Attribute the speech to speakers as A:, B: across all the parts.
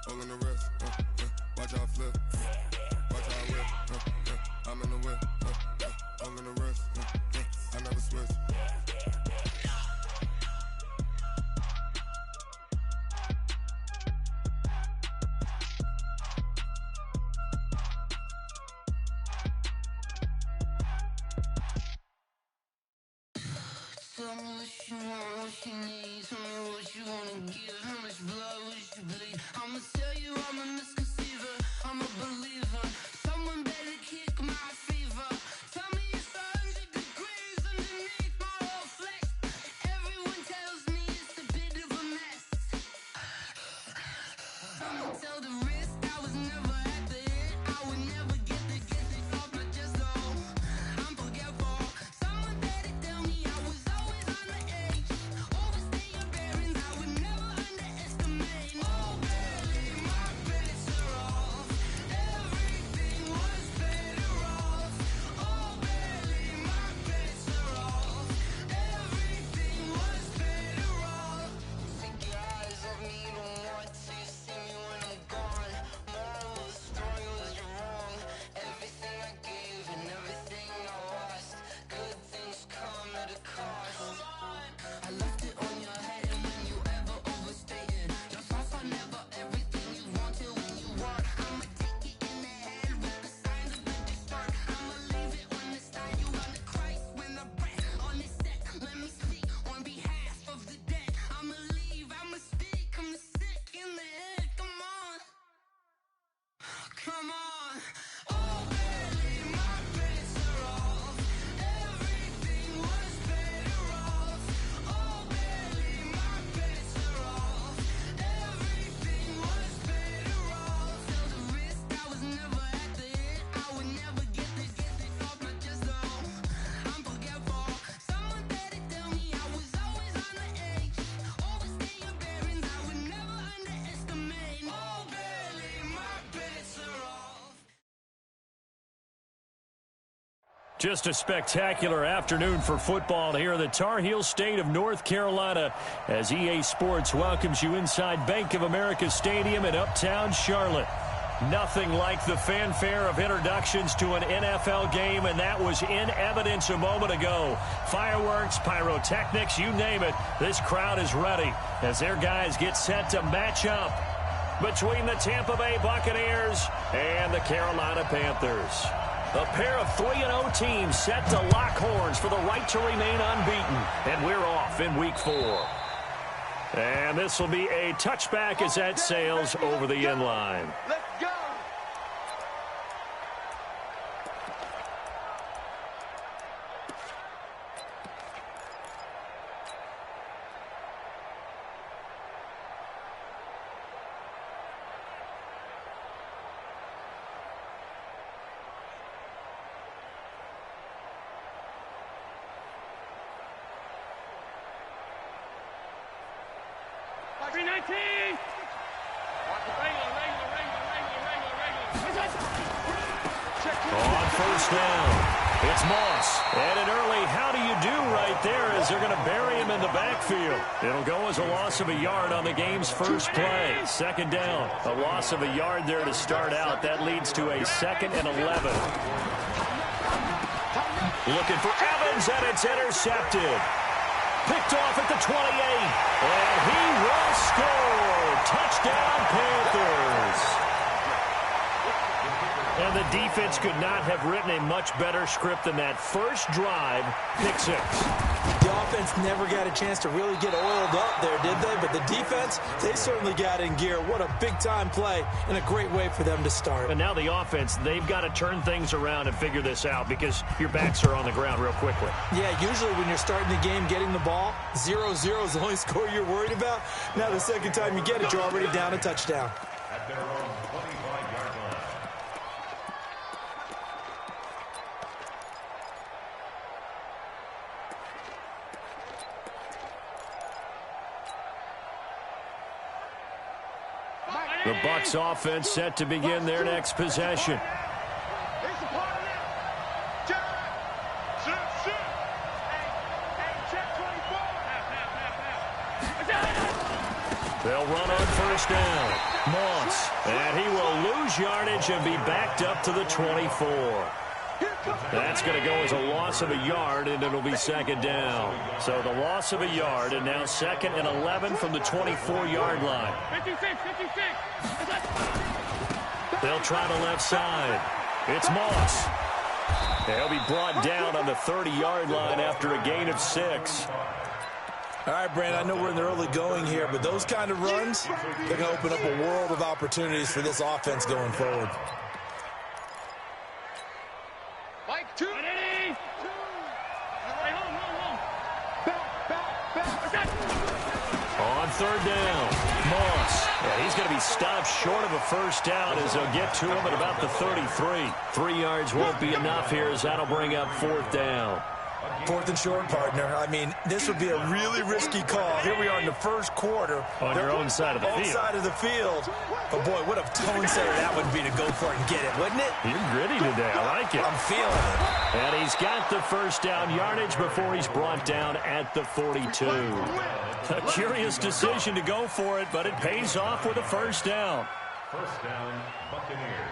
A: All in the wrist, watch how I flip, watch how I whip, I'm in the whip, all in the wrist, I never switch.
B: Tell me what you want, what you need. Tell me what you wanna give. How much blood would you bleed? I'ma tell you I'm a misconceiver. I'm a believer. Someone better kick my fever. Tell me it's 100 degrees underneath my whole flesh. Everyone tells me it's a bit of a mess. I'ma tell the risk I was never at the end. I would never get this off my chest though. I'm forgetful. Someone better tell me I was always on the edge. Overstay your bearings, I would never underestimate. Oh barely, my bets are off. Everything was better off. Oh barely, my bets are off. Everything was better off. Take your eyes off me, don't want to see me when I'm gone. Moral of the story was you're wrong. Everything I gave and everything I lost. Good things come at a cost. I left it on your head, and when you ever overstay it, your thoughts are never everything you wanted when you want. I'ma take it in the head with the signs of the start. I'ma leave it on the side. You on the Christ when the breath on the set. Let me speak on behalf of the dead. I'ma leave, I'ma speak. I'm sick in the head. Come on, come on. Oh, barely, my bets are off. Everything was better off. Oh, barely, my bets are off. Everything was better off. Tell the risk I was never at the end. I would never get this off my chest though. I'm forgetful. Someone better tell me I was always on the edge. Overstay your bearings, I would never underestimate. Oh, barely, my bets are off.
C: Just a spectacular afternoon for football here in the Tar Heel state of North Carolina as EA Sports welcomes you inside Bank of America Stadium in uptown Charlotte. Nothing like the fanfare of introductions to an NFL game, and that was in evidence a moment ago. Fireworks, pyrotechnics, you name it, this crowd is ready as their guys get set to match up between the Tampa Bay Buccaneers and the Carolina Panthers. A pair of 3-0 teams set to lock horns for the right to remain unbeaten. And we're off in week 4. And this will be a touchback as that sails over the end line.
D: Let's go.
C: On first down, it's Moss. And an early how do you do right there as they're going to bury him in the backfield. It'll go as a loss of a yard on the game's first play. Second down, a loss of a yard there to start out. That leads to a 2nd and 11. Looking for Evans, and it's intercepted. Picked off at the 28. And he will score. Touchdown, Panthers. And the defense could not have written a much better script than that. First drive, pick 6.
E: The offense never got a chance to really get oiled up there, did they? But the defense, they certainly got in gear. What a big-time play and a great way for them to start.
C: And now the offense, they've got to turn things around and figure this out because your backs are on the ground real quickly.
E: Yeah, usually when you're starting the game, getting the ball, 0-0 is the only score you're worried about. Now the second time you get it, you're already down a touchdown.
F: At their own 25-yard line.
C: The Bucs offense set to begin their next possession. They'll run on first down. Moss. And he will lose yardage and be backed up to the 24. That's going to go as a loss of a yard, and it'll be second down. So the loss of a yard, and now 2nd and 11 from the 24-yard line.
D: 56.
C: They'll try the left side. It's Moss. He'll be brought down on the 30-yard line after a gain of 6.
E: All right, Brandon, I know we're in the early going here, but those kind of runs, they're going to open up a world of opportunities for this offense going forward.
D: Mike, 2.
C: On third down, Moss. Yeah, he's going to be stopped short of a first down as they'll get to him at about the 33. 3 yards won't be enough here as that'll bring up 4th down.
E: 4th and short, partner. I mean, this would be a really risky call. Here we are in the first quarter.
C: On your own side of the field.
E: Side of the field. But, boy, what a tone setter that would be to go for it and get it, wouldn't it?
C: You're gritty today. I like it.
E: I'm feeling it.
C: And he's got the first down yardage before he's brought down at the 42. A curious decision to go for it, but it pays off with a first down.
F: First down, Buccaneers.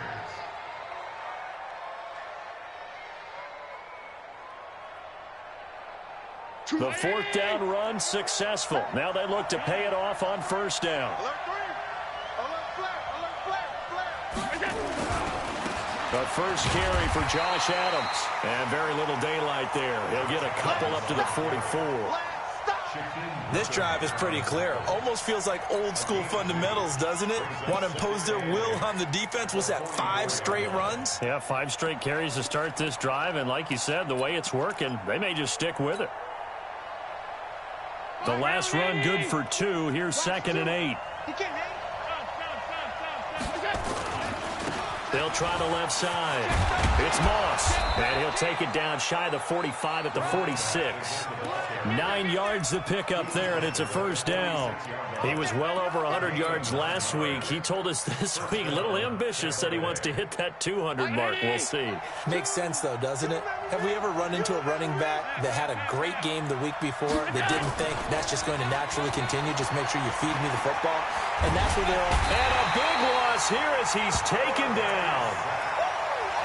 C: The 4th down run successful. Now they look to pay it off on first down. The first carry for Josh Adams. And very little daylight there. He'll get a couple up to the 44.
E: This drive is pretty clear. Almost feels like old school fundamentals, doesn't it? Want to impose their will on the defense. Was that 5 straight runs?
C: Yeah, 5 straight carries to start this drive. And like you said, the way it's working, they may just stick with it. The last run good for 2. Here's 2nd and 8. They'll try the left side. It's Moss. And he'll take it down shy of the 45 at the 46. 9 yards to pick up there, and it's a first down. He was well over 100 yards last week. He told us this week, a little ambitious, said he wants to hit that 200 mark. We'll see.
E: Makes sense, though, doesn't it? Have we ever run into a running back that had a great game the week before that didn't think that's just going to naturally continue? Just make sure you feed me the football. And that's where they're all.
C: And a big loss here as he's taken down.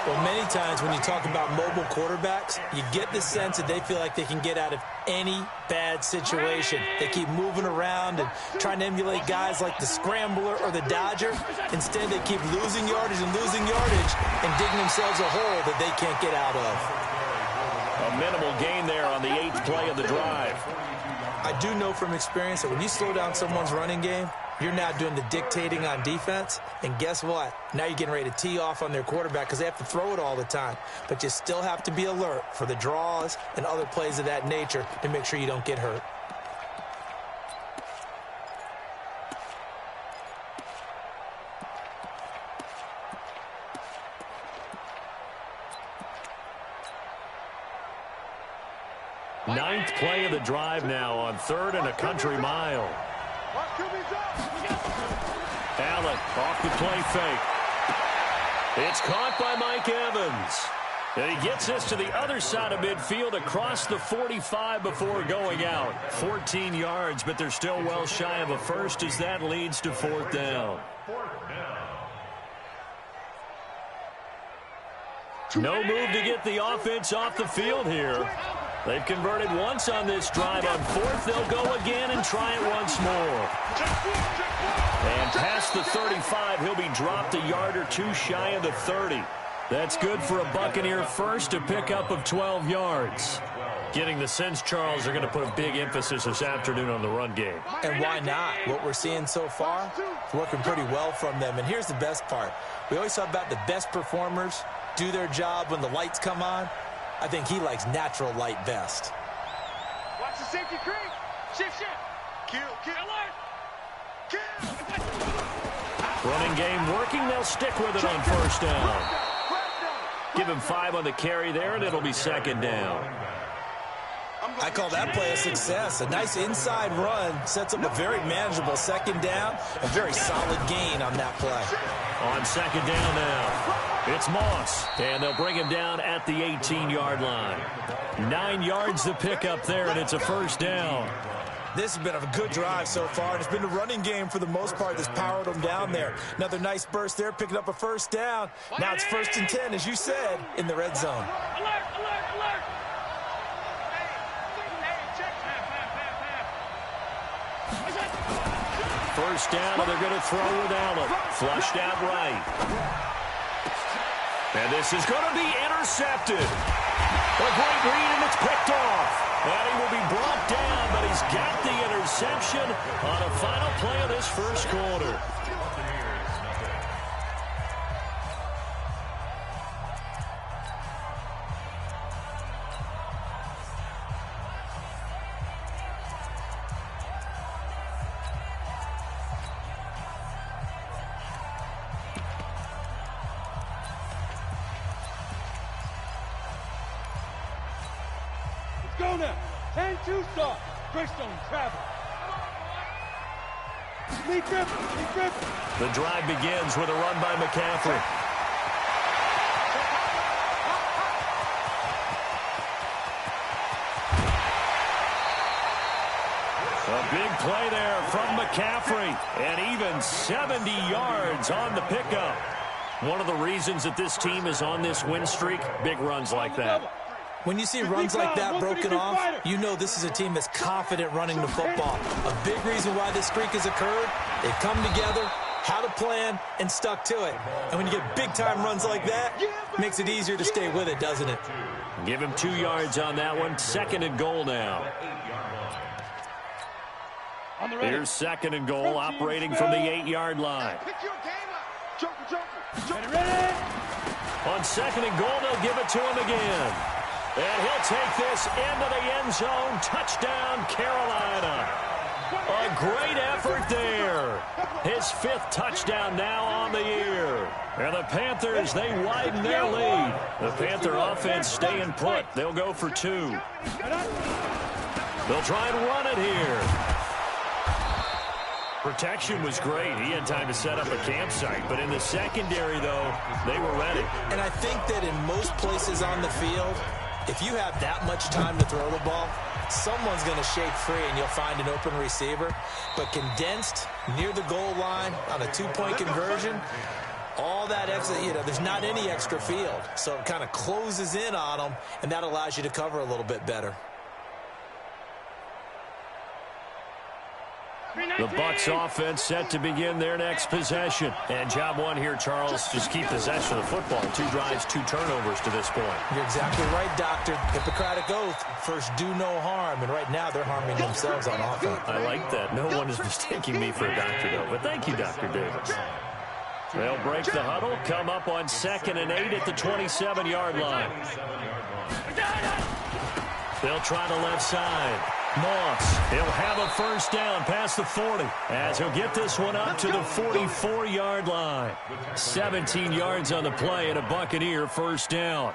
E: Well, many times when you talk about mobile quarterbacks, you get the sense that they feel like they can get out of any bad situation. They keep moving around and trying to emulate guys like the Scrambler or the Dodger. Instead, they keep losing yardage and digging themselves a hole that they can't get out of.
C: A minimal gain there on the 8th play of the drive.
E: I do know from experience that when you slow down someone's running game, you're now doing the dictating on defense, and guess what? Now you're getting ready to tee off on their quarterback because they have to throw it all the time. But you still have to be alert for the draws and other plays of that nature to make sure you don't get hurt.
C: Ninth play of the drive now on 3rd and a country mile. Allen off the play fake. It's caught by Mike Evans. And he gets this to the other side of midfield across the 45 before going out. 14 yards, but they're still well shy of a first as that leads to 4th down. No move to get the offense off the field here. They've converted once on this drive. On 4th, they'll go again and try it once more. And past the 35, he'll be dropped a yard or 2 shy of the 30. That's good for a Buccaneer first, a pickup of 12 yards. Getting the sense, Charles, are going to put a big emphasis this afternoon on the run game.
E: And why not? What we're seeing so far is working pretty well from them. And here's the best part. We always talk about the best performers do their job when the lights come on. I think he likes natural light best.
D: Watch the safety creep. Shift. Kill. Alert. Kill.
C: Running game working. They'll stick with it on first down. Give him 5 on the carry there, and it'll be 2nd down.
E: I call that play a success. A nice inside run sets up a very manageable 2nd down. A very solid gain on that play.
C: On 2nd down now. It's Moss, and they'll bring him down at the 18-yard line. 9 yards to pick up there, and it's a first down.
E: This has been a good drive so far, and it's been a running game for the most part that's powered them down there. Another nice burst there, picking up a first down. Now it's 1st and 10, as you said, in the red zone.
D: Alert, alert, alert.
C: First down, and they're going to throw with Allen. Flushed out right. And this is going to be intercepted. A great read, and it's picked off. And he will be brought down, but he's got the interception on a final play of this first quarter.
D: Go now. 10-2 start. Greystone travel. Lee Griffin.
C: The drive begins with a run by McCaffrey. A big play there from McCaffrey, and even 70 yards on the pickup. One of the reasons that this team is on this win streak, big runs like that.
E: When you see runs like that broken off, you know this is a team that's confident running the football. A big reason why this streak has occurred, they've come together, had a plan, and stuck to it. And when you get big-time runs like that, it makes it easier to stay with it, doesn't it?
C: Give him 2 yards on that one. 2nd and goal now. Here's 2nd and goal, operating from the 8-yard line. On 2nd and goal, they'll give it to him again. And he'll take this into the end zone. Touchdown, Carolina. A great effort there. His 5th touchdown now on the year. And the Panthers, they widen their lead. The Panther offense staying put. They'll go for 2. They'll try and run it here. Protection was great. He had time to set up a campsite. But in the secondary, though, they were ready.
E: And I think that in most places on the field, if you have that much time to throw the ball, someone's going to shake free and you'll find an open receiver. But condensed near the goal line on a 2-point conversion, all that extra, there's not any extra field. So it kind of closes in on them, and that allows you to cover a little bit better.
C: The Bucs offense set to begin their next possession. And job one here, Charles, just keep possession of the football. 2 drives, 2 turnovers to this point.
E: You're exactly right, Doctor. Hippocratic oath, first do no harm. And right now they're harming themselves on offense.
C: I like that. No one is mistaking me for a doctor, though. But thank you, Dr. Davis. They'll break the huddle, come up on 2nd and 8 at the 27-yard line. They'll try the left side. Moss, he'll have a first down past the 40 as he'll get this one up to the 44-yard line. 17 yards on the play and a Buccaneer first down.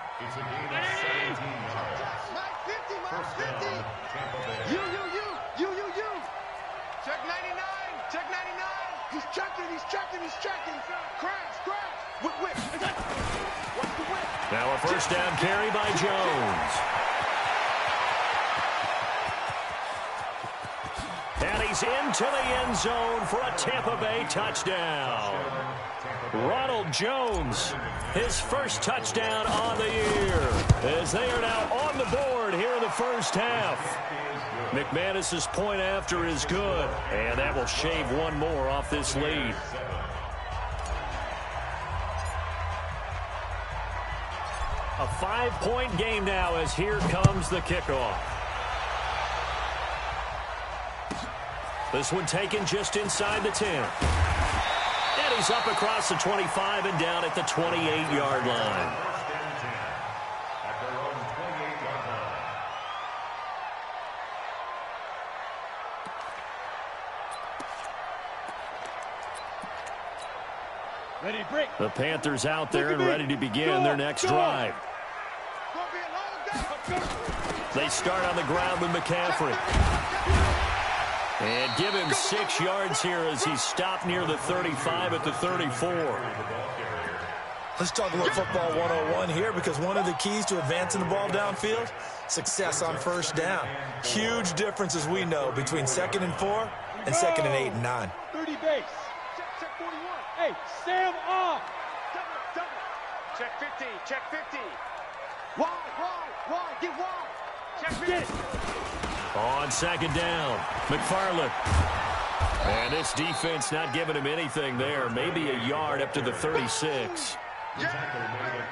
D: Check 99. Check 99. He's checking. Crash. Whip. What's the whip?
C: Now a first down carry by Jones. And he's into the end zone for a Tampa Bay touchdown. Ronald Jones, his first touchdown on the year, as they are now on the board here in the first half. McManus's point after is good, and that will shave one more off this lead. A 5-point game now as here comes the kickoff. This one taken just inside the 10. And he's up across the 25 and down at the 28-yard line.
D: Ready, break.
C: The Panthers out there and ready to begin their next drive. They start on the ground with McCaffrey. And give him 6 yards here as he's stopped near the 35 at the 34.
E: Let's talk about football 101 here, because one of the keys to advancing the ball downfield, success on first down. Huge difference, as we know, between 2nd and 4 and 2nd and 8 and 9.
D: 30 base. Check 41. Hey, Sam off. Double. Check 50. Check 50. Wide. Get wide. Check 50.
C: On 2nd down, McFarland. And this defense not giving him anything there. Maybe a yard up to the 36.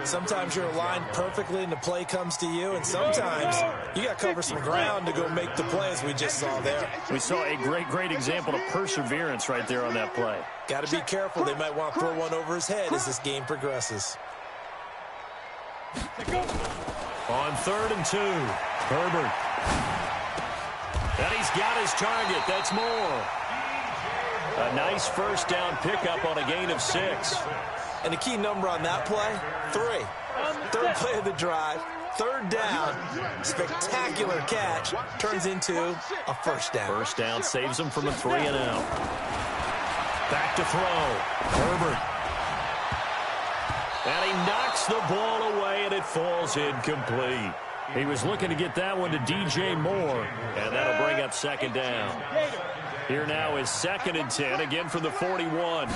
E: Sometimes you're aligned perfectly and the play comes to you, and sometimes you got to cover some ground to go make the play, as we just saw there.
C: We saw a great example of perseverance right there on that play.
E: Got to be careful. They might want to throw one over his head as this game progresses.
C: On 3rd and 2, Herbert. And he's got his target. That's Moore. A nice first down pickup on a gain of 6.
E: And the key number on that play, 3. Third play of the drive, 3rd down, spectacular catch, turns into a first down.
C: First down saves him from a 3 and out. Back to throw. Herbert. And he knocks the ball away, and it falls incomplete. He was looking to get that one to DJ Moore, and that'll bring up 2nd down. Here now is 2nd and 10, again from the 41.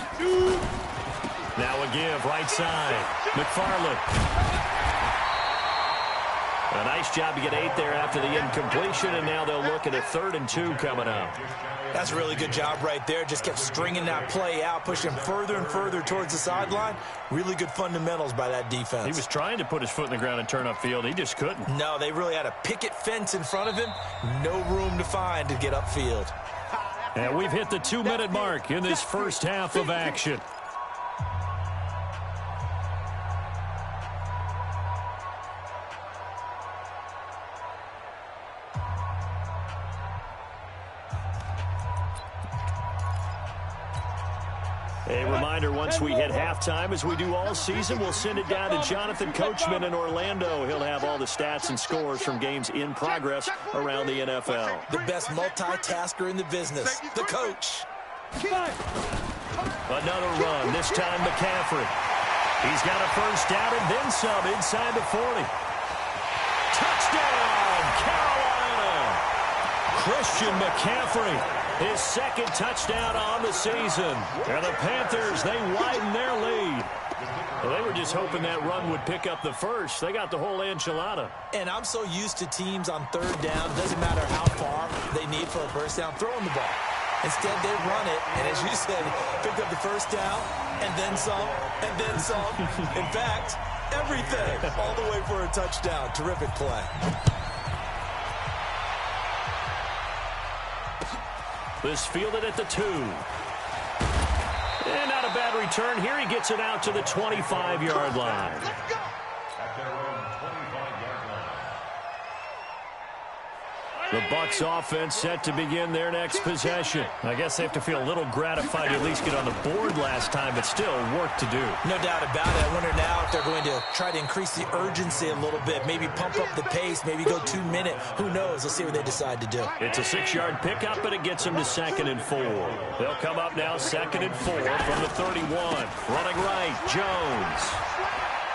C: Now a give, right side. McFarland. A nice job to get 8 there after the incompletion, and now they'll look at a 3rd and 2 coming up.
E: That's a really good job right there. Just kept stringing that play out, pushing him further and further towards the sideline. Really good fundamentals by that defense.
C: He was trying to put his foot in the ground and turn upfield. He just couldn't.
E: No, they really had a picket fence in front of him. No room to find to get upfield.
C: And we've hit the 2-minute mark in this first half of action. A reminder, once we hit halftime, as we do all season, we'll send it down to Jonathan Coachman in Orlando. He'll have all the stats and scores from games in progress around the NFL.
E: The best multitasker in the business, the coach.
C: Another run, this time McCaffrey. He's got a first down and then some inside the 40. Touchdown, Carolina! Christian McCaffrey. His 2nd touchdown on the season. And the Panthers, they widen their lead. Well, they were just hoping that run would pick up the first. They got the whole enchilada.
E: And I'm so used to teams on 3rd down, doesn't matter how far they need for a first down, throwing the ball. Instead, they run it, and as you said, pick up the first down, and then some, and then some. In fact, everything, all the way for a touchdown. Terrific play.
C: This fielded at the 2. And not a bad return here. He gets it out to the 25-yard line. The Bucs offense set to begin their next possession. I guess they have to feel a little gratified to at least get on the board last time, but still work to do.
E: No doubt about it. I wonder now if they're going to try to increase the urgency a little bit, maybe pump up the pace, maybe go 2-minute. Who knows? Let's see what they decide to do.
C: It's a 6-yard pickup, but it gets them to 2nd and 4. They'll come up now 2nd and 4 from the 31. Running right, Jones.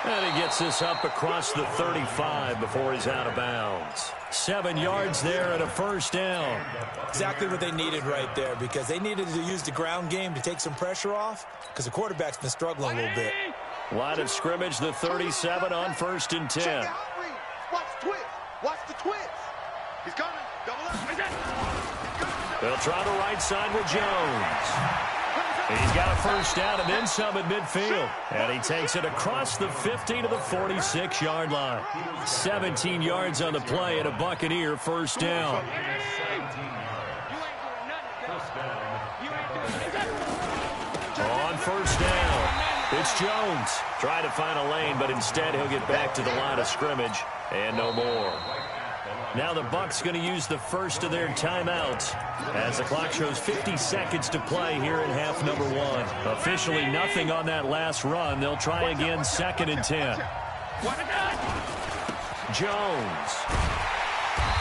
C: And he gets this up across the 35 before he's out of bounds. 7 yards there and a first down.
E: Exactly what they needed right there, because they needed to use the ground game to take some pressure off, because the quarterback's been struggling a little bit.
C: Line of scrimmage, the 37 on 1st and 10.
D: Watch the twist. Watch the twist. He's coming. Double up.
C: They'll try the right side with Jones. He's got a first down and then some at midfield. And he takes it across the 50 to the 46-yard line. 17 yards on the play and a Buccaneer first down. On first down, it's Jones. Trying to find a lane, but instead he'll get back to the line of scrimmage and no more. Now the Bucs going to use the first of their timeouts as the clock shows 50 seconds to play here in half number 1. Officially nothing on that last run. They'll try again 2nd and 10. Jones.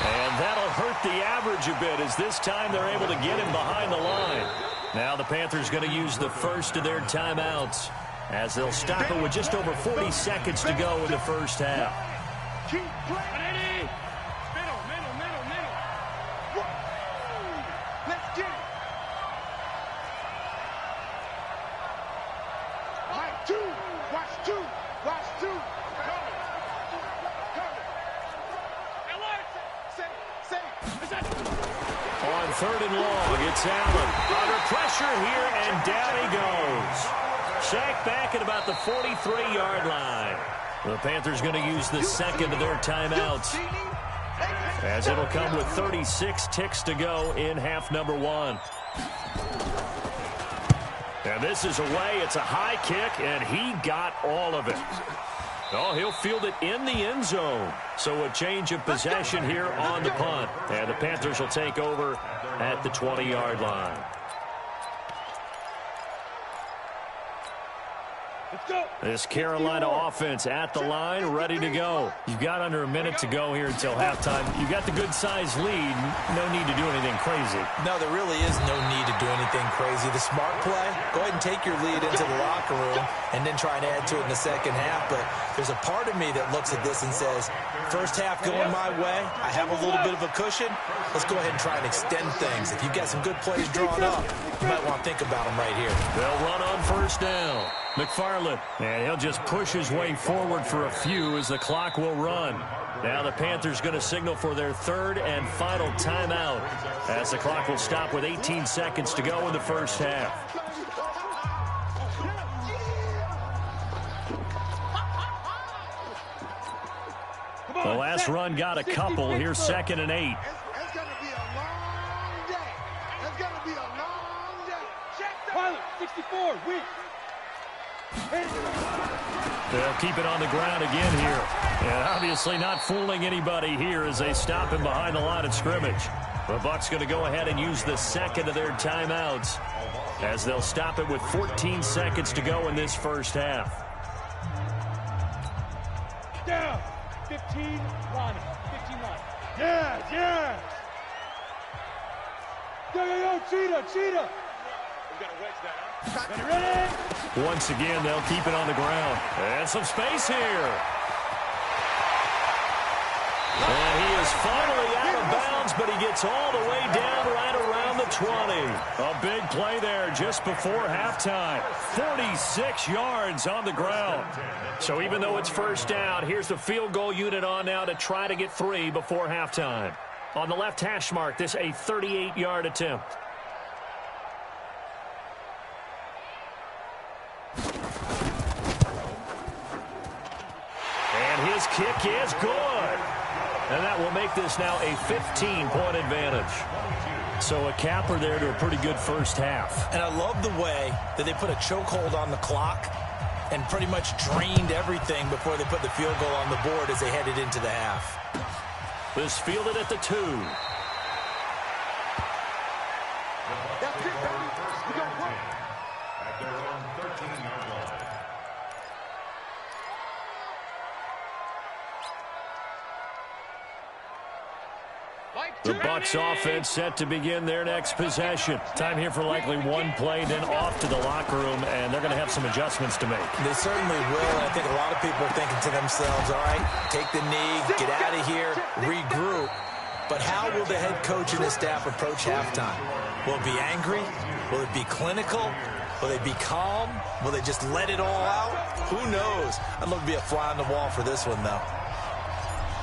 C: And that'll hurt the average a bit as this time they're able to get him behind the line. Now the Panthers going to use the first of their timeouts. as they'll stop it with just over 40 seconds to go in the first half.
D: Keep playing. Middle. Woo! Let's get it. Mike, two. Watch two.
C: On 3rd and long, it's Allen. Under pressure here, and down he goes. Sacked back at about the 43-yard line. The Panthers going to use the second of their timeouts, as it'll come with 36 ticks to go in half number 1. And this is away. It's a high kick, and he got all of it. Oh, he'll field it in the end zone. So a change of possession here on the punt. And the Panthers will take over at the 20-yard line. This Carolina offense at the line, ready to go. You've got under a minute to go here until halftime. You've got the good-sized lead. No need to do anything crazy.
E: No, there really is no need to do anything crazy. The smart play, go ahead and take your lead into the locker room and then try and add to it in the second half. But there's a part of me that looks at this and says, first half going my way, I have a little bit of a cushion. Let's go ahead and try and extend things. If you've got some good plays drawn up, you might want to think about them right here.
C: They'll run on first down. McFarland, and he'll just push his way forward for a few as the clock will run. Now the Panthers going to signal for their 3rd and final timeout, as the clock will stop with 18 seconds to go in the first half. The last run got a couple. Here's 2nd and 8.
D: It's going to be a long day. It's going to be a long day. Pilot, 64, win.
C: They'll keep it on the ground again here. And obviously not fooling anybody here as they stop him behind the line of scrimmage. The Bucs going to go ahead and use the second of their timeouts, as they'll stop it with 14 seconds to go in this first half.
D: Down. 15 line. 15 line. Yeah. Yo, cheetah. We got a wedge down. Ready?
C: Once again, they'll keep it on the ground. And some space here. And he is finally out of bounds, but he gets all the way down right around the 20. A big play there just before halftime. 46 yards on the ground. So even though it's first down, here's the field goal unit on now to try to get 3 before halftime. On the left hash mark, this a 38-yard attempt. And his kick is good. And that will make this now a 15-point advantage. So a capper there to a pretty good first half.
E: And I love the way that they put a chokehold on the clock and pretty much drained everything before they put the field goal on the board as they headed into the half.
C: This fielded at the 2.
D: That's it, baby. We got to work.
F: At their own 13-yard line.
C: The Bucs offense set to begin their next possession. Time here for likely one play, then off to the locker room, and they're going to have some adjustments to make.
E: They certainly will, and I think a lot of people are thinking to themselves, all right, take the knee, get out of here, regroup. But how will the head coach and his staff approach halftime? Will it be angry? Will it be clinical? Will they be calm? Will they just let it all out? Who knows? I'd love to be a fly on the wall for this one, though.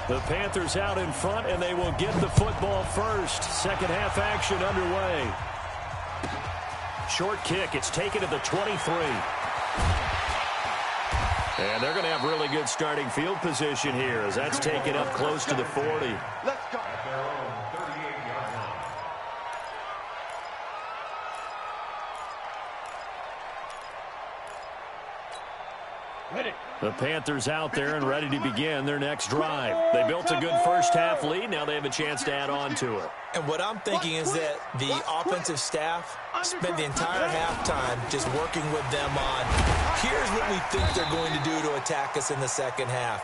C: The Panthers out in front, and they will get the football first. Second half action underway. Short kick. It's taken to the 23. And they're going to have really good starting field position here as that's taken up close to the 40.
D: Let's go.
F: At their own 38-yard line.
D: Ready.
C: The Panthers out there and ready to begin their next drive. They built a good first half lead. Now they have a chance to add on to it.
E: And what I'm thinking is that the offensive staff spent the entire halftime just working with them on, here's what what we think they're going to do to attack us in the second half.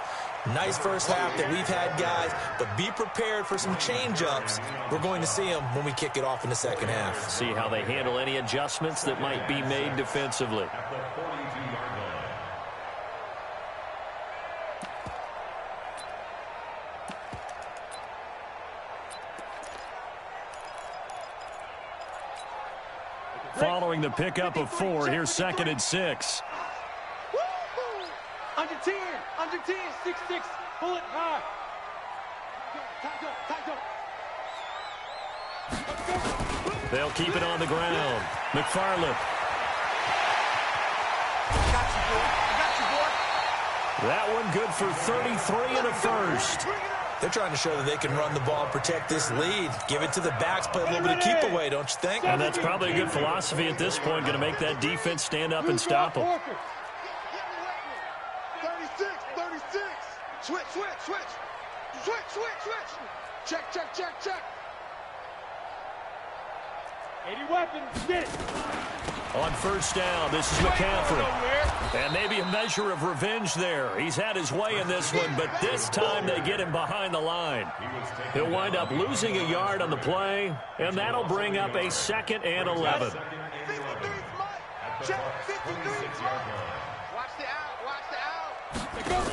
E: Nice first half that we've had, guys, but be prepared for some change-ups. We're going to see them when we kick it off in the second half.
C: See how they handle any adjustments that might be made defensively. Following the pickup of 4, here's 2nd and 6.
D: Under 10, 6-6, pull it high. Time.
C: They'll keep it on the ground. McFarland. That one good for 33 and a first.
E: They're trying to show that they can run the ball and protect this lead. Give it to the backs, play a little bit of keep away, don't you think?
C: And that's probably a good philosophy at this point, going to make that defense stand up and stop them.
A: 36. Switch. Check.
D: 80 weapons, get it.
C: On first down, this is McCaffrey. And maybe a measure of revenge there. He's had his way in this one, but this time they get him behind the line. He'll wind up losing a yard on the play, and that'll bring up a 2nd and 11.
A: Watch the out.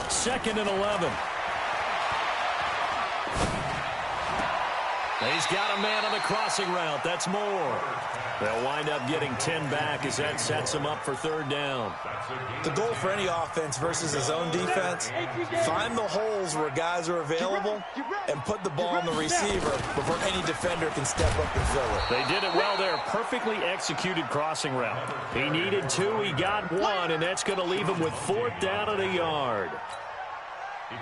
C: 2nd and 11. He's got a man on the crossing route. That's Moore. They'll wind up getting 10 back as that sets them up for 3rd down.
E: The goal for any offense versus his own defense, find the holes where guys are available and put the ball on the receiver before any defender can step up and fill it.
C: They did it well there. Perfectly executed crossing route. He needed 2. He got 1, and that's going to leave him with 4th down and a yard.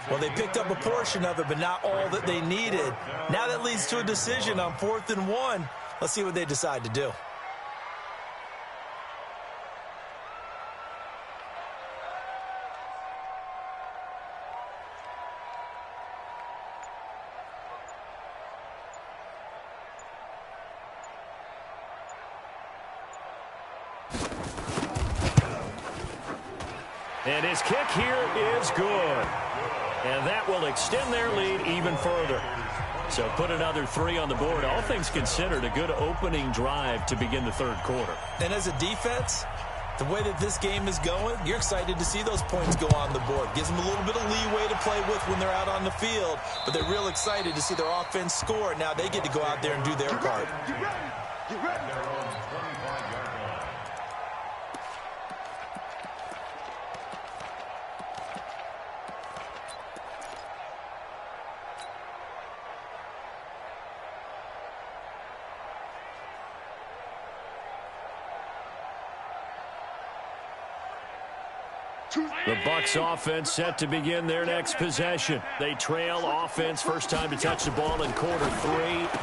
E: Well, they picked up a portion of it, but not all that they needed. Now that leads to a decision on 4th and 1. Let's see what they decide to do.
C: And his kick here is good. And that will extend their lead even further. So put another 3 on the board. All things considered, a good opening drive to begin the 3rd quarter.
E: And as a defense, the way that this game is going, you're excited to see those points go on the board. Gives them a little bit of leeway to play with when they're out on the field. But they're real excited to see their offense score. Now they get to go out there and do their part.
A: Get ready.
C: The Bucs offense set to begin their next possession. They trail offense, first time to touch the ball in quarter 3,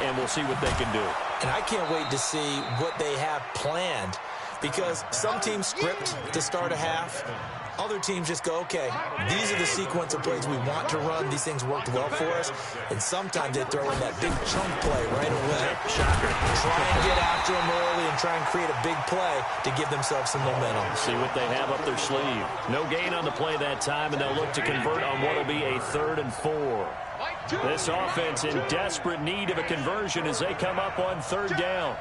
C: and we'll see what they can do.
E: And I can't wait to see what they have planned, because some teams script to start a half. Other teams just go, okay, these are the sequence of plays we want to run. These things worked well for us. And sometimes they throw in that big chunk play right away.
C: Shocker.
E: Try and get after them early and try and create a big play to give themselves some momentum.
C: See what they have up their sleeve. No gain on the play that time, and they'll look to convert on what will be a 3rd and 4. This offense in desperate need of a conversion as they come up on 3rd down.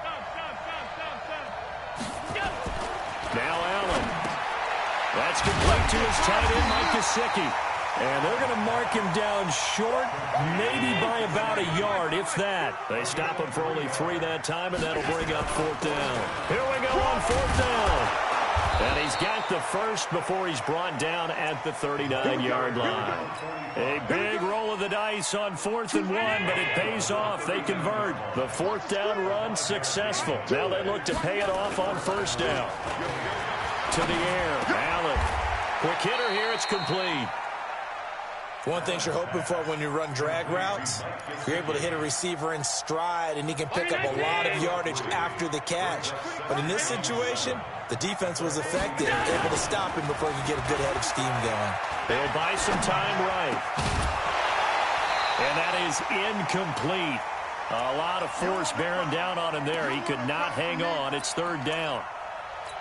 C: Now Allen. That's complete to his tight end, Mike Gesicki. And they're going to mark him down short, maybe by about a yard, if that. They stop him for only 3 that time, and that'll bring up 4th down. Here we go on 4th down. And he's got the first before he's brought down at the 39-yard line. A big roll of the dice on 4th and 1, but it pays off. They convert. The 4th down run successful. Now they look to pay it off on 1st down. To the air, Allen. Quick hitter here, it's complete.
E: One thing you're hoping for when you run drag routes, you're able to hit a receiver in stride, and he can pick up a lot of yardage after the catch. But in this situation, the defense was effective, able to stop him before he could get a good head of steam going.
C: They'll buy some time right. And that is incomplete. A lot of force bearing down on him there. He could not hang on. It's 3rd down.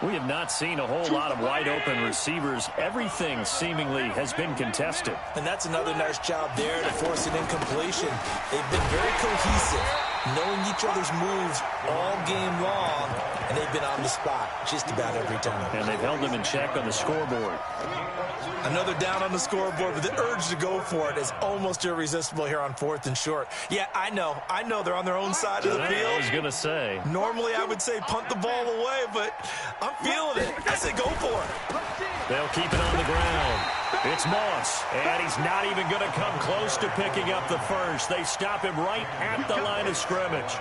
C: We have not seen a whole lot of wide-open receivers. Everything seemingly has been contested.
E: And that's another nice job there to force an incompletion. They've been very cohesive, knowing each other's moves all game long, and they've been on the spot just about every time.
C: And they've held them in check on the scoreboard.
E: Another down on the scoreboard, but the urge to go for it is almost irresistible here on 4th and short. Yeah, I know they're on their own side of the field.
C: I was going to say.
E: Normally I would say punt the ball away, but I'm feeling it. I say go for it.
C: They'll keep it on the ground. It's Moss, and he's not even going to come close to picking up the first. They stop him right at the line of scrimmage.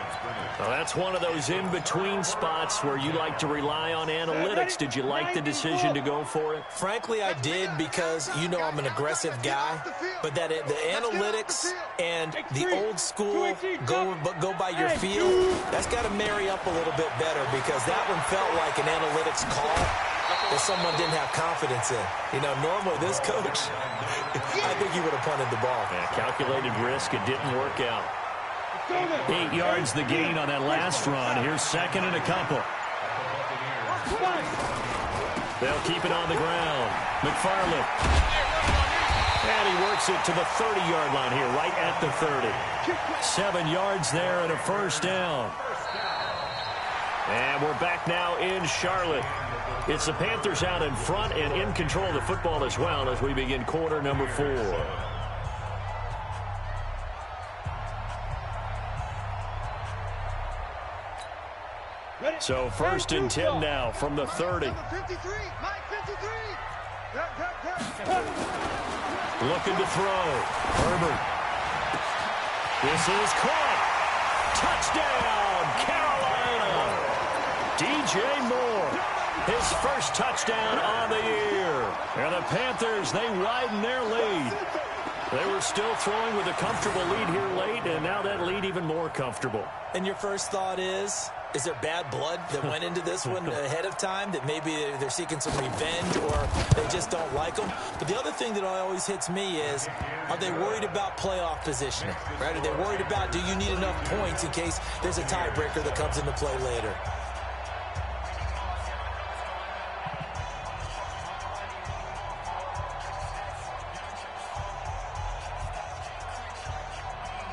C: Well, that's one of those in-between spots where you like to rely on analytics. Did you like the decision to go for it?
E: Frankly, I did because you know I'm an aggressive guy. But that the analytics and the old school go by your feel, that's got to marry up a little bit better because that one felt like an analytics call that someone didn't have confidence in. You know, normally this coach, I think he would have punted the ball.
C: Yeah, calculated risk. It didn't work out. 8 yards the gain on that last run. Here's second and a couple. They'll keep it on the ground. McFarland. And he works it to the 30-yard line here, right at the 30. 7 yards there and a first down. And we're back now in Charlotte. It's the Panthers out in front and in control of the football as well as we begin quarter number 4. So first and 10 now from the 30. Looking to throw. Herbert. This is caught. Touchdown, Carolina. DJ Moore. His first touchdown on the year. And the Panthers, they widen their lead. They were still throwing with a comfortable lead here late, and now that lead even more comfortable.
E: And your first thought is there bad blood that went into this one ahead of time, that maybe they're seeking some revenge or they just don't like them? But the other thing that always hits me is, are they worried about playoff positioning? Right? Are they worried about, do you need enough points in case there's a tiebreaker that comes into play later?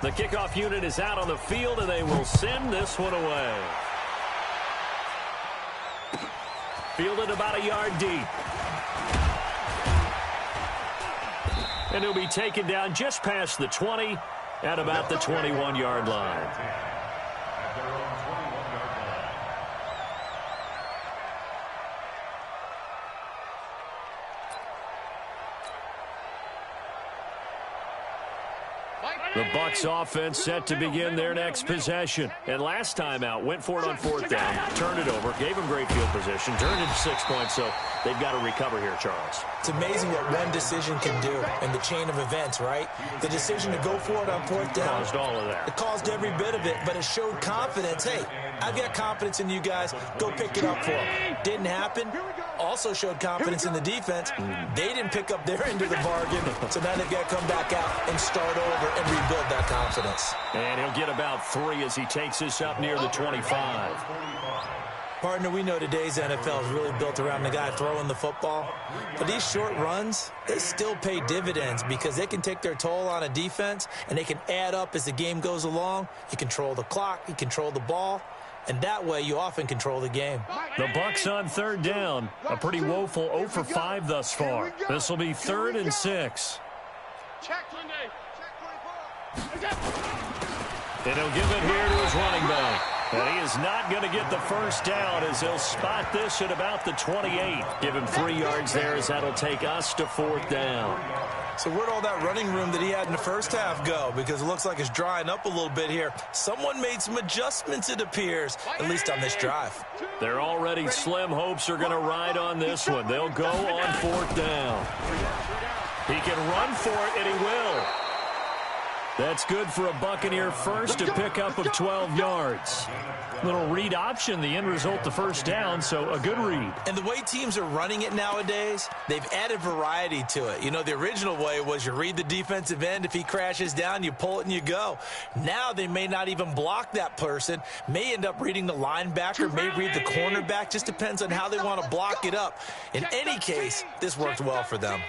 C: The kickoff unit is out on the field, and they will send this one away. Fielded about a yard deep. And he'll be taken down just past the 20 at about the 21-yard line. The Bucs offense set to begin their next possession. And last time out, went for it on 4th down, turned it over, gave them great field position, turned it 6 points, so they've got to recover here, Charles.
E: It's amazing what one decision can do in the chain of events, right? The decision to go for it on 4th down.
C: Caused all of that.
E: It caused every bit of it, but it showed confidence. Hey, I've got confidence in you guys. Go pick it up for them. Didn't happen. Also showed confidence in the defense. They didn't pick up their end of the bargain, so now they've got to come back out and start over and rebuild that confidence.
C: And he'll get about 3 as he takes this up near the 25.
E: Partner, we know today's NFL is really built around the guy throwing the football. But these short runs, they still pay dividends because they can take their toll on a defense, and they can add up as the game goes along. You control the clock, you control the ball, and that way you often control the game.
C: The Bucs on 3rd down. A pretty woeful 0 for 5 thus far. This will be 3rd and 6.
D: Check.
C: And he'll give it here to his running back. And he is not going to get the first down as he'll spot this at about the 28. Give him 3 yards there as that'll take us to 4th down.
E: So where'd all that running room that he had in the first half go? Because it looks like it's drying up a little bit here. Someone made some adjustments, it appears, at least on this drive.
C: Their already slim hopes are going to ride on this one. They'll go on 4th down. He can run for it, and he will. That's good for a Buccaneer first, a pickup of 12 yards. Little read option, the end result, the first down, so a good read.
E: And the way teams are running it nowadays, they've added variety to it. You know, the original way was you read the defensive end. If he crashes down, you pull it and you go. Now they may not even block that person, may end up reading the linebacker, may read the cornerback. Just depends on how they want to block it up. In any case, this worked well for them.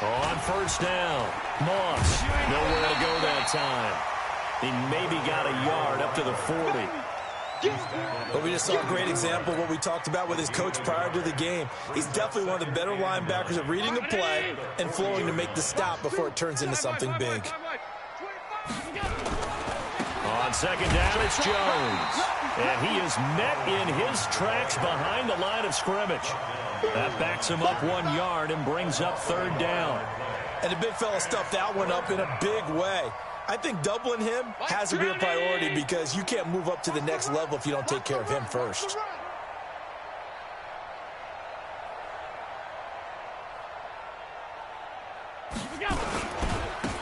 C: On first down, Moss, nowhere to go that time. He maybe got a yard up to the 40.
E: But we just saw a great example of what we talked about with his coach prior to the game. He's definitely one of the better linebackers at reading a play and flowing to make the stop before it turns into something big.
C: On second down, it's Jones. And he is met in his tracks behind the line of scrimmage. That backs him up 1 yard and brings up third down.
E: And the big fella stuffed that one up in a big way. I think doubling him has to be a priority because you can't move up to the next level if you don't take care of him first.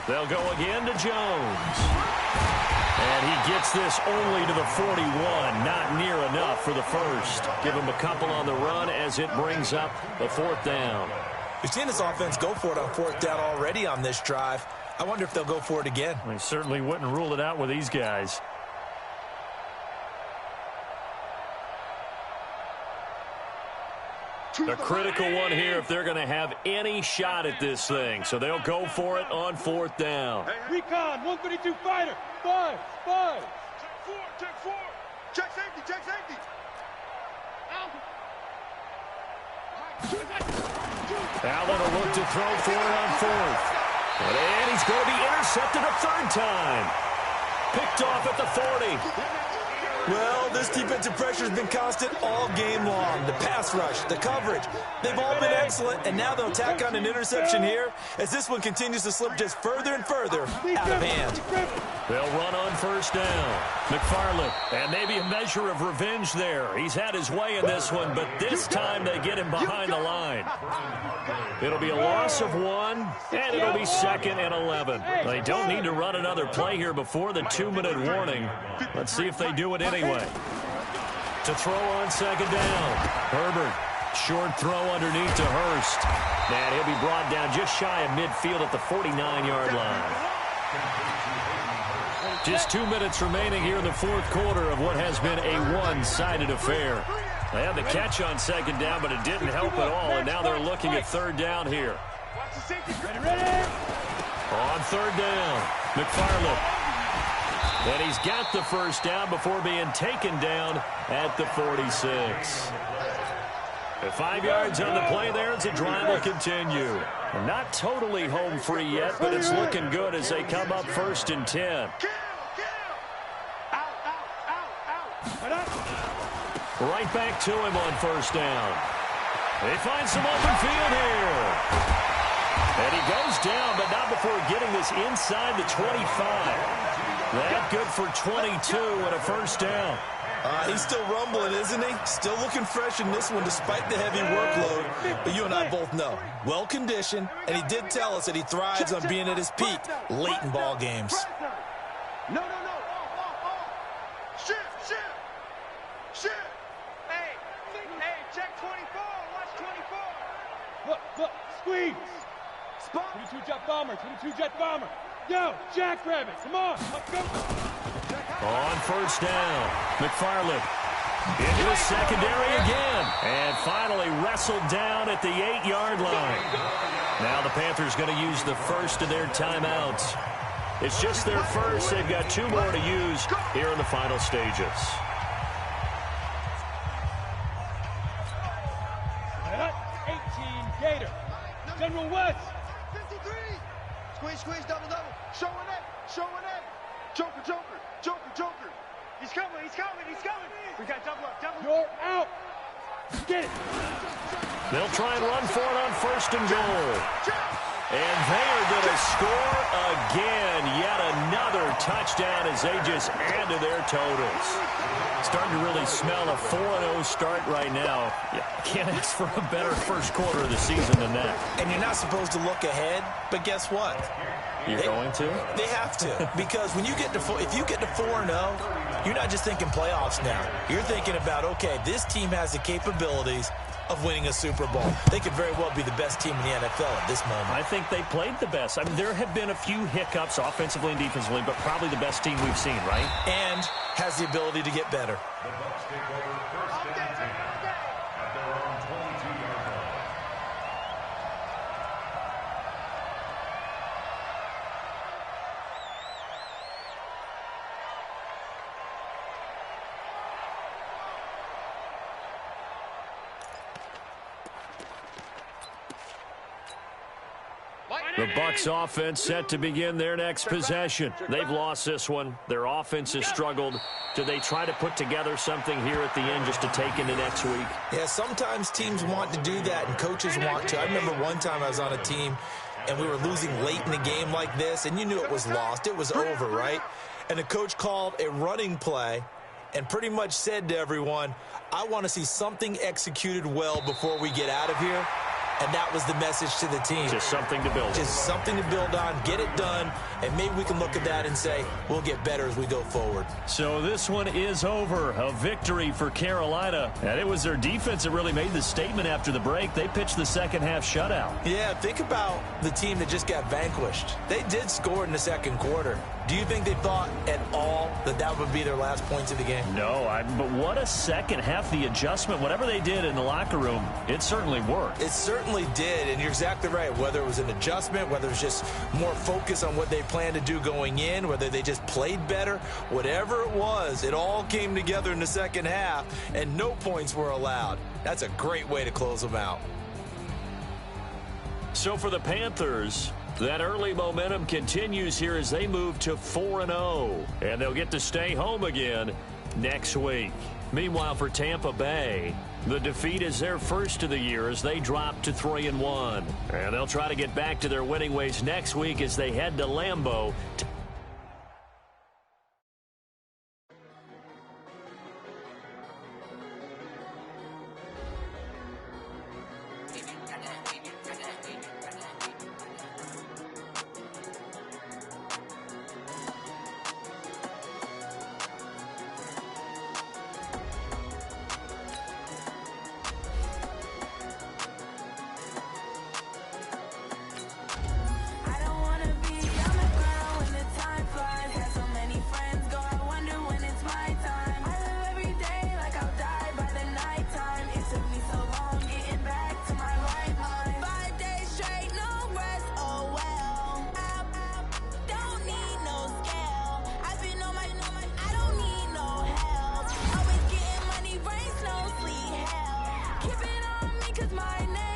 C: They'll go again to Jones. And he gets this only to the 41. Not near enough for the first. Give him a couple on the run as it brings up the fourth down.
E: We've seen this offense go for it on fourth down already on this drive. I wonder if they'll go for it again.
C: I certainly wouldn't rule it out with these guys. A critical one here if they're going to have any shot at this thing. So they'll go for it on fourth down.
D: Recon, 132 fighter. 5. Check 4. Check safety.
C: Allen will look to throw for it on fourth. And he's going to be intercepted a third time. Picked off at the 40.
E: Well, this defensive pressure has been constant all game long. The pass rush, the coverage, they've all been excellent, and now they'll tack on an interception here as this one continues to slip just further and further out of hand.
C: They'll run on first down. McFarland, and maybe a measure of revenge there. He's had his way in this one, but this time they get him behind the line. It'll be a loss of 1, and it'll be 2nd and 11. They don't need to run another play here before the 2-minute warning. Let's see if they do it anyway. To throw on second down. Herbert, short throw underneath to Hurst. And he'll be brought down just shy of midfield at the 49-yard line. Just 2 minutes remaining here in the fourth quarter of what has been a one-sided affair. They had the catch on second down, but it didn't help at all, and now they're looking at third down here. On third down, McFarland. And he's got the first down before being taken down at the 46. 5 yards on the play there as the drive will continue. Not totally home free yet, but it's looking good as they come up 1st and 10. Right back to him on first down. They find some open field here. And he goes down, but not before getting this inside the 25. That good for 22 and a first down.
E: He's still rumbling, isn't he? Still looking fresh in this one despite the heavy workload. But you and I both know, well-conditioned, and he did tell us that he thrives on being at his peak late in ball games.
D: No. Shift. Hey, check 24. Watch 24. Look, squeeze. Spot. 22 jet bomber. Yo, jackrabbit, come on, let's go.
C: On first down, McFarland into the secondary again. And finally wrestled down at the 8-yard line. Now the Panthers going to use the first of their timeouts. It's just their first. They've got 2 more to use here in the final stages.
D: Gator. General West. 53. Squeeze, double. Showing it. Joker. He's coming. We got double up. You're out. Get it.
C: They'll try and run for it on 1st and goal. And they are going to score again. Yet another touchdown as they just add to their totals. Starting to really smell a 4-0 start right now. Can't ask for a better first quarter of the season than that.
E: And you're not supposed to look ahead, but guess what?
C: You're going to?
E: They have to. Because when you get to if you get to 4-0, you're not just thinking playoffs now. You're thinking about, okay, this team has the capabilities of winning a Super Bowl. They could very well be the best team in the NFL at this moment.
C: I think they played the best. I mean, there have been a few hiccups offensively and defensively, but probably the best team we've seen, right?
E: And has the ability to get better.
F: The Bucs take over first and 10 at their own 22-yard line.
C: The Bucs offense set to begin their next possession. They've lost this one. Their offense has struggled. Do they try to put together something here at the end just to take into next week?
E: Yeah, sometimes teams want to do that and coaches want to. I remember one time I was on a team and we were losing late in the game like this, and you knew it was lost. It was over, right? And the coach called a running play and pretty much said to everyone, I want to see something executed well before we get out of here. And that was the message to the team.
C: Just something to build on.
E: Just something to build on, get it done, and maybe we can look at that and say, we'll get better as we go forward.
C: So this one is over. A victory for Carolina. And it was their defense that really made the statement after the break. They pitched the second half shutout.
E: Yeah, think about the team that just got vanquished. They did score in the second quarter. Do you think they thought at all that that would be their last points of the game?
C: No, but what a second half. The adjustment, whatever they did in the locker room, it certainly worked.
E: It certainly did, and you're exactly right. Whether it was an adjustment, whether it was just more focus on what they planned to do going in, whether they just played better, whatever it was, it all came together in the second half, and no points were allowed. That's a great way to close them out.
C: So for the Panthers, that early momentum continues here as they move to 4-0. And they'll get to stay home again next week. Meanwhile, for Tampa Bay, the defeat is their first of the year as they drop to 3-1. And they'll try to get back to their winning ways next week as they head to Lambeau.
B: Keep it on me 'cause my name